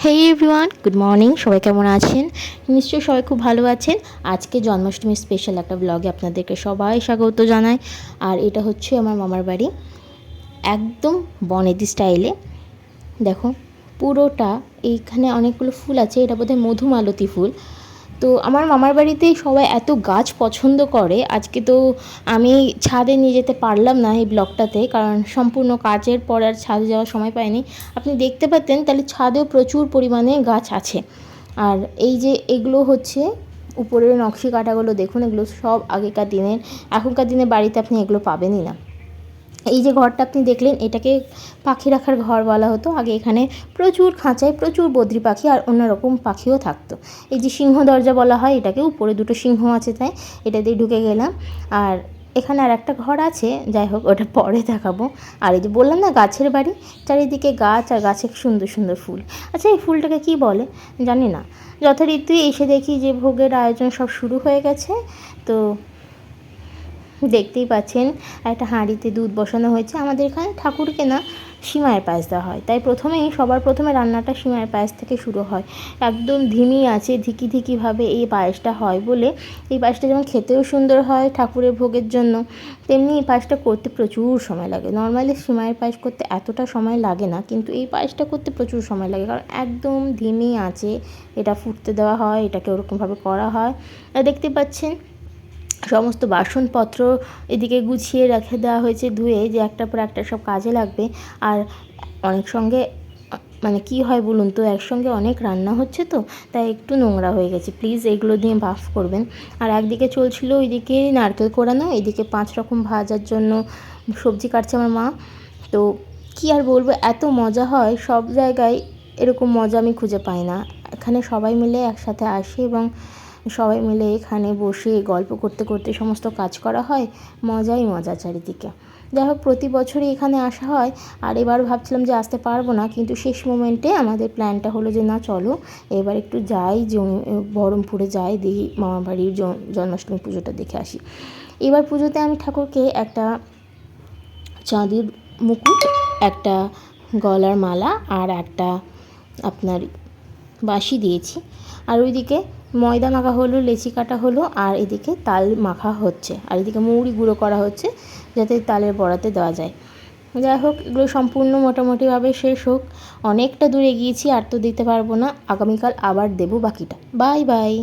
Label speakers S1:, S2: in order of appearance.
S1: হেই everyone, good morning. সবাই কেমন আছেন? নিশ্চয়ই সবাই খুব ভালো আছেন। আজকে জন্মাষ্টমীর স্পেশাল একটা ব্লগে আপনাদেরকে সবাই স্বাগত জানাই। আর এটা হচ্ছে আমার মামার বাড়ি, একদম বনেদি স্টাইলে। দেখো পুরোটা, এইখানে অনেকগুলো ফুল আছে, এটা বোধহয় মধুমালতী ফুল। তো আমার মামার বাড়িতেই সবাই এত গাছ পছন্দ করে। আজকে তো আমি ছাদে নিয়ে যেতে পারলাম না এই ব্লগটাতে, কারণ সম্পূর্ণ কাজের পর আর ছাদে যাওয়ার সময় পাইনি। আপনি দেখতে পাতেন তাহলে ছাদেও প্রচুর পরিমাণে গাছ আছে। আর এই যে এগুলো হচ্ছে উপরের নকশি কাঁটাগুলো, দেখুন এগুলো সব আগেকার দিনের। এখনকার দিনে বাড়িতে আপনি এগুলো পাবেনই না। এই যে ঘরটা আপনি দেখলেন, এটাকে পাখি রাখার ঘর বলা হতো আগে। এখানে প্রচুর খাঁচায় প্রচুর বদ্রি পাখি আর অন্যরকম পাখিও থাকতো। এই যে সিংহ দরজা বলা হয় এটাকে, উপরে দুটো সিংহ আছে তাই এটা দিয়ে ঢুকে গেলাম। আর এখানে আর একটা ঘর আছে, যাই হোক ওটা পরে দেখাবো। আর এই যে বললাম না গাছের বাড়ি, চারিদিকে গাছ আর গাছে সুন্দর সুন্দর ফুল। আচ্ছা এই ফুলটাকে কি বলে জানি না। যথারীতি এসে দেখি যে ভোগের আয়োজন সব শুরু হয়ে গেছে। তো দেখতেই পাচ্ছেন একটা হাঁড়িতে দুধ বসানো হয়েছে। আমাদের এখানে ঠাকুরকে না সিমাইয়ের পায়েস দেওয়া হয়, তাই সবার প্রথমে রান্নাটা সিমাইয়ের পায়েস থেকে শুরু হয়। একদম ধিমি আছে, ধিকি ধিকিভাবে এই পায়েসটা হয় বলে এই পায়েসটা যেমন খেতেও সুন্দর হয় ঠাকুরের ভোগের জন্য, তেমনি এই পায়েসটা করতে প্রচুর সময় লাগে। নর্মালি সিমাইয়ের পায়েস করতে এতটা সময় লাগে না, কিন্তু এই পায়েসটা করতে প্রচুর সময় লাগে, কারণ একদম ধিমি আছে এটা ফুটতে দেওয়া হয়, এটাকে ওরকমভাবে করা হয়। দেখতে পাচ্ছেন সমস্ত বাসনপত্র এদিকে গুছিয়ে রেখে দেওয়া হয়েছে ধুয়ে, যে একটার পর একটা সব কাজে লাগবে। আর অনেক সঙ্গে মানে কি হয় বলুন তো, একসঙ্গে অনেক রান্না হচ্ছে তো, তাই একটু নোংরা হয়ে গেছে, প্লিজ এগুলো দিয়ে মাফ করবেন। আর একদিকে চলছিল ওইদিকে নারকেল কোড়ানো, এদিকে 5 রকম ভাজার জন্য সবজি কাটছে আমার মা। তো কি আর বলবো, এত মজা হয় সব জায়গায়, এরকম মজা আমি খুঁজে পাই না। এখানে সবাই মিলে একসাথে আসে এবং সবাই মিলে এখানে বসে গল্প করতে করতে সমস্ত কাজ করা হয়। মজাই মজা চারিদিকে। যাই হোক প্রতি বছরই এখানে আসা হয়। আর এবার ভাবছিলাম যে আসতে পারবো না, কিন্তু শেষ মোমেন্টে আমাদের প্ল্যানটা হলো যে না চলো এবার একটু যাই, বহরমপুরে যাই, দেখি মামার বাড়ির জন্মাষ্টমী পুজোটা দেখে আসি। এবার পুজোতে আমি ঠাকুরকে একটা চাঁদির মুকুট, একটা গলার মালা আর একটা আপনার বাঁশি দিয়েছি। আর ওইদিকে ময়দা মাখা হলো, লেচি কাটা হলো, আর এদিকে তাল মাখা হচ্ছে, আর এদিকে মৌরি গুঁড়ো করা হচ্ছে যাতে তালের বড়াতে দেওয়া যায়। যাই হোক এগুলো সম্পূর্ণ মোটামুটিভাবে শেষ হোক। অনেকটা দূরে গিয়েছি, আর তো দিতে পারবো না, আগামীকাল আবার দেবো বাকিটা। Bye bye.